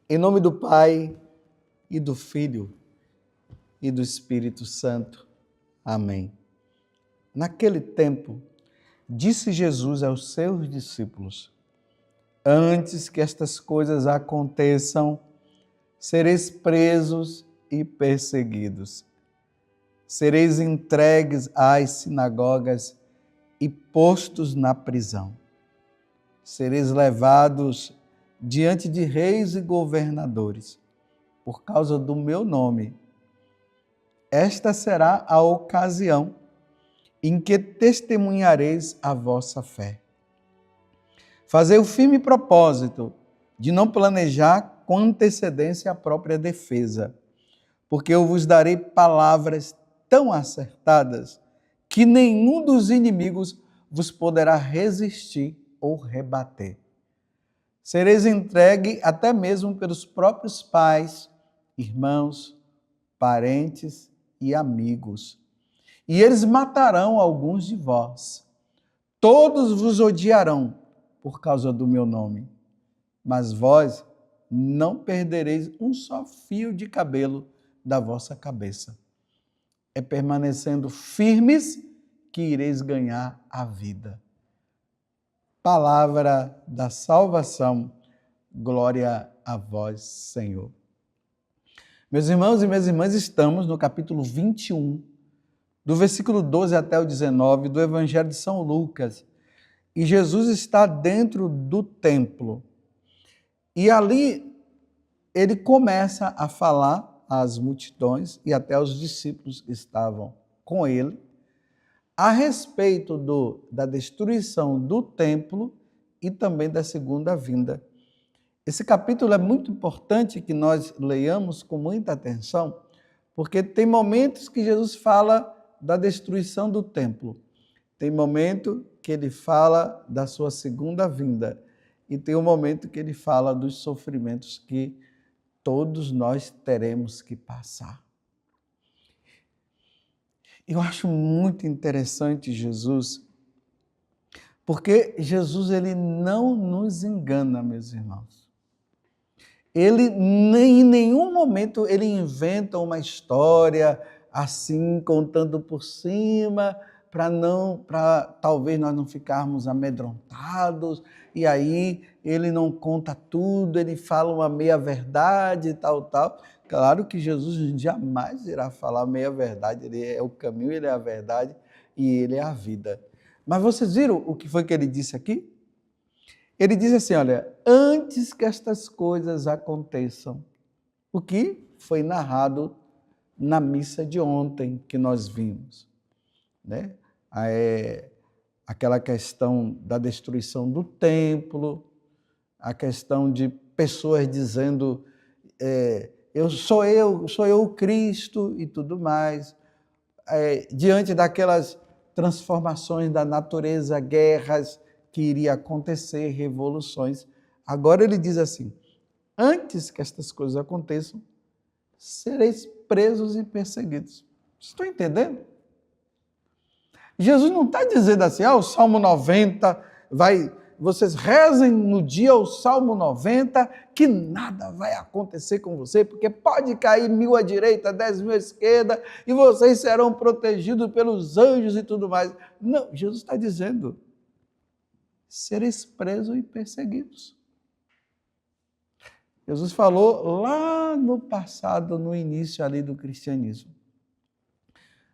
Em nome do Pai, e do Filho, e do Espírito Santo. Amém. Naquele tempo, disse Jesus aos seus discípulos: antes que estas coisas aconteçam, sereis presos e perseguidos. Sereis entregues às sinagogas e postos na prisão. Sereis levados diante de reis e governadores, por causa do meu nome. Esta será a ocasião em que testemunhareis a vossa fé. Fazei o firme propósito de não planejar com antecedência a própria defesa, porque eu vos darei palavras tão acertadas que nenhum dos inimigos vos poderá resistir ou rebater. Sereis entregue até mesmo pelos próprios pais, irmãos, parentes e amigos. E eles matarão alguns de vós. Todos vos odiarão por causa do meu nome. Mas vós não perdereis um só fio de cabelo da vossa cabeça. É permanecendo firmes que ireis ganhar a vida. Palavra da salvação, glória a vós, Senhor. Meus irmãos e minhas irmãs, estamos no capítulo 21, do versículo 12 até o 19, do Evangelho de São Lucas. E Jesus está dentro do templo. E ali ele começa a falar às multidões e até aos discípulos que estavam com ele, a respeito da destruição do templo e também da segunda vinda. Esse capítulo é muito importante que nós leiamos com muita atenção, porque tem momentos que Jesus fala da destruição do templo, tem momento que ele fala da sua segunda vinda e tem um momento que ele fala dos sofrimentos que todos nós teremos que passar. Eu acho muito interessante Jesus, porque Jesus ele não nos engana, meus irmãos. Ele em nenhum momento ele inventa uma história assim, contando por cima, para talvez nós não ficarmos amedrontados, e aí ele não conta tudo, ele fala uma meia-verdade e tal. Claro que Jesus jamais irá falar meia-verdade, ele é o caminho, ele é a verdade e ele é a vida. Mas vocês viram o que foi que ele disse aqui? Ele diz assim, olha, antes que estas coisas aconteçam, o que foi narrado na missa de ontem que nós vimos, né? Aquela questão da destruição do templo, a questão de pessoas dizendo sou eu o Cristo e tudo mais, diante daquelas transformações da natureza, guerras que iria acontecer, revoluções. Agora ele diz assim, antes que estas coisas aconteçam, sereis presos e perseguidos. Estão entendendo? Jesus não está dizendo assim, o Salmo 90, vocês rezem no dia o Salmo 90, que nada vai acontecer com você, porque pode cair 1000 à direita, 10.000 à esquerda, e vocês serão protegidos pelos anjos e tudo mais. Não, Jesus está dizendo, sereis presos e perseguidos. Jesus falou lá no passado, no início ali do cristianismo.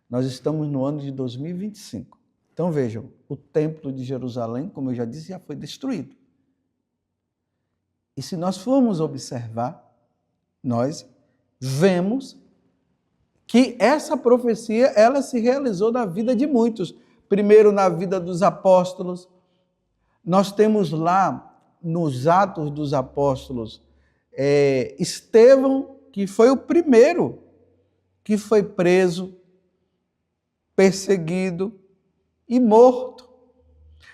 Nós estamos no ano de 2025. Então vejam, o templo de Jerusalém, como eu já disse, já foi destruído. E se nós formos observar, nós vemos que essa profecia, ela se realizou na vida de muitos. Primeiro na vida dos apóstolos. Nós temos lá, nos Atos dos Apóstolos, Estevão, que foi o primeiro que foi preso, perseguido e morto.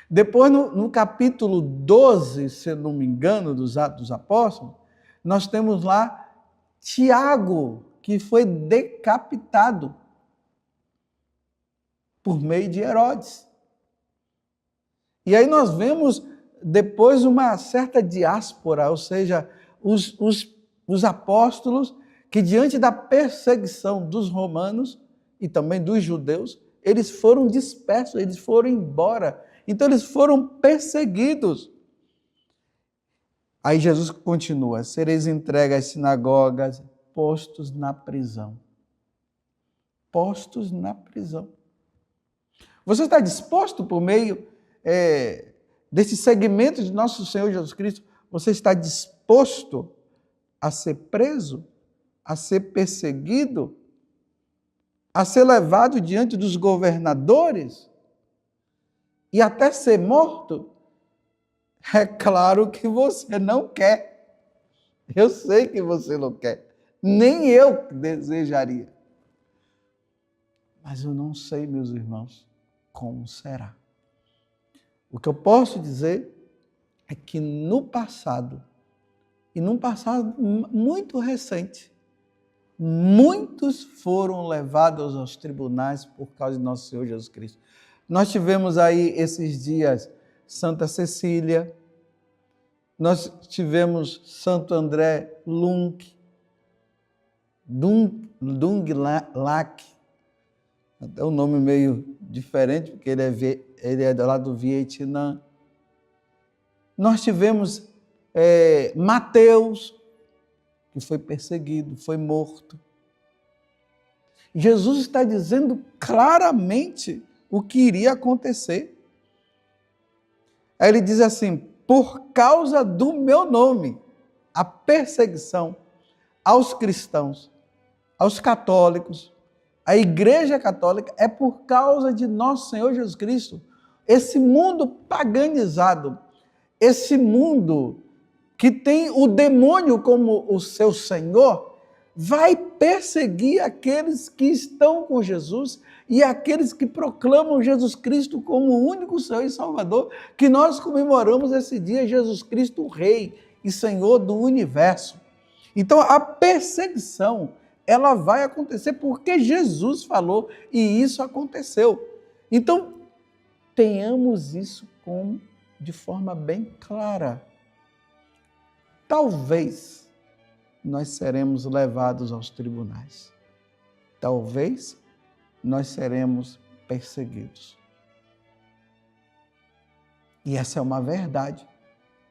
Depois, no capítulo 12, se eu não me engano, dos Atos dos Apóstolos, nós temos lá Tiago, que foi decapitado. por meio de Herodes. E aí nós vemos depois uma certa diáspora, ou seja, os apóstolos que diante da perseguição dos romanos e também dos judeus, eles foram dispersos, eles foram embora. Então eles foram perseguidos. Aí Jesus continua: sereis entregues às sinagogas, postos na prisão. Postos na prisão. Você está disposto por meio desse segmento de nosso Senhor Jesus Cristo, você está disposto a ser preso, a ser perseguido, a ser levado diante dos governadores e até ser morto? É claro que você não quer. Eu sei que você não quer. Nem eu desejaria. Mas eu não sei, meus irmãos, como será. O que eu posso dizer é que no passado, e num passado muito recente, muitos foram levados aos tribunais por causa de nosso Senhor Jesus Cristo. Nós tivemos aí esses dias Santa Cecília, nós tivemos Santo André Lunk, Dung Lac, até um nome meio diferente, porque ele é lá do Vietnã. Nós tivemos Mateus, que foi perseguido, foi morto. Jesus está dizendo claramente o que iria acontecer. Aí ele diz assim: por causa do meu nome, a perseguição aos cristãos, aos católicos, a Igreja Católica, é por causa de nosso Senhor Jesus Cristo. Esse mundo paganizado, esse mundo que tem o demônio como o seu senhor, vai perseguir aqueles que estão com Jesus e aqueles que proclamam Jesus Cristo como o único Senhor e Salvador, que nós comemoramos esse dia, Jesus Cristo, Rei e Senhor do universo. Então, a perseguição, ela vai acontecer porque Jesus falou e isso aconteceu. Então, tenhamos isso de forma bem clara. Talvez nós seremos levados aos tribunais. Talvez nós seremos perseguidos. E essa é uma verdade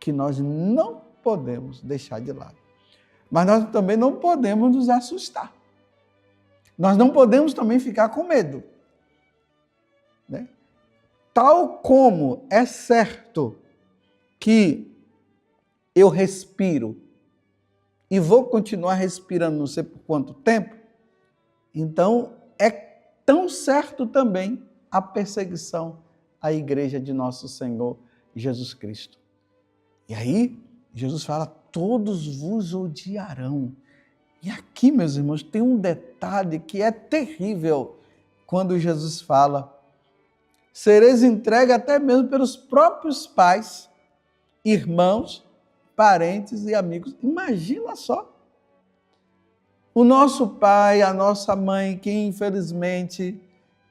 que nós não podemos deixar de lado. Mas nós também não podemos nos assustar. Nós não podemos também ficar com medo. Né? Tal como é certo que eu respiro e vou continuar respirando não sei por quanto tempo, então é tão certo também a perseguição à igreja de nosso Senhor Jesus Cristo. E aí, Jesus fala: todos vos odiarão. E aqui, meus irmãos, tem um detalhe que é terrível quando Jesus fala: sereis entregues até mesmo pelos próprios pais, irmãos, parentes e amigos. Imagina só. O nosso pai, a nossa mãe, que infelizmente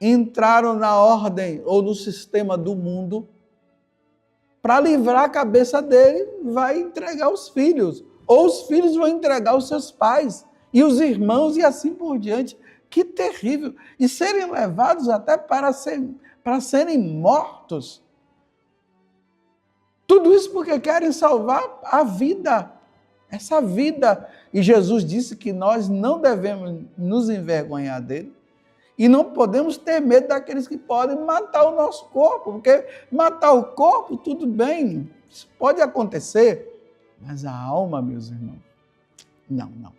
entraram na ordem ou no sistema do mundo, para livrar a cabeça dele, vai entregar os filhos. Ou os filhos vão entregar os seus pais, e os irmãos, e assim por diante. Que terrível! E serem levados até para serem mortos. Tudo isso porque querem salvar a vida, essa vida. E Jesus disse que nós não devemos nos envergonhar dele e não podemos ter medo daqueles que podem matar o nosso corpo, porque matar o corpo, tudo bem, isso pode acontecer, mas a alma, meus irmãos, não.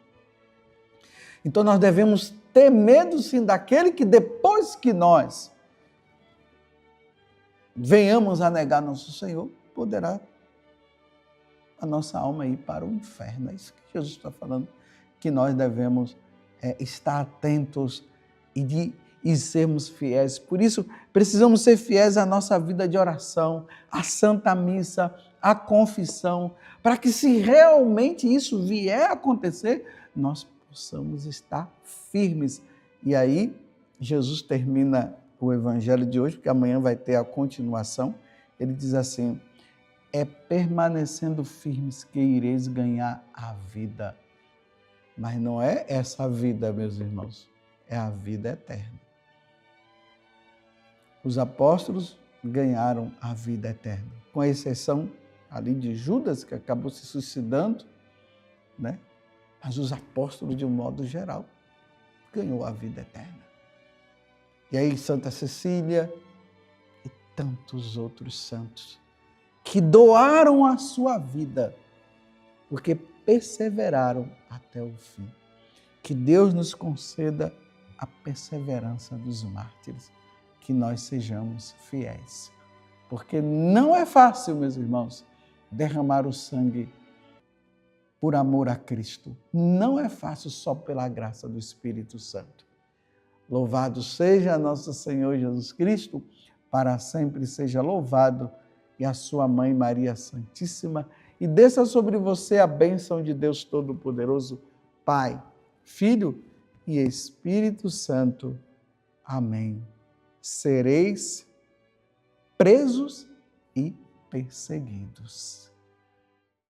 Então nós devemos ter medo sim daquele que depois que nós venhamos a negar nosso Senhor, poderá a nossa alma ir para o inferno. É isso que Jesus está falando, que nós devemos estar atentos e sermos fiéis. Por isso, precisamos ser fiéis à nossa vida de oração, à Santa Missa, à confissão, para que se realmente isso vier a acontecer, nós possamos estar firmes. E aí, Jesus termina o evangelho de hoje, porque amanhã vai ter a continuação. Ele diz assim: é permanecendo firmes que ireis ganhar a vida. Mas não é essa vida, meus irmãos, é a vida eterna. Os apóstolos ganharam a vida eterna, com exceção ali de Judas, que acabou se suicidando, né? Mas os apóstolos, de um modo geral, ganhou a vida eterna. E aí Santa Cecília e tantos outros santos que doaram a sua vida, porque perseveraram até o fim. Que Deus nos conceda a perseverança dos mártires, que nós sejamos fiéis. Porque não é fácil, meus irmãos, derramar o sangue por amor a Cristo. Não é fácil só pela graça do Espírito Santo. Louvado seja nosso Senhor Jesus Cristo, para sempre seja louvado, e a sua mãe Maria Santíssima, e desça sobre você a bênção de Deus Todo-Poderoso, Pai, Filho e Espírito Santo. Amém. Sereis presos e perseguidos.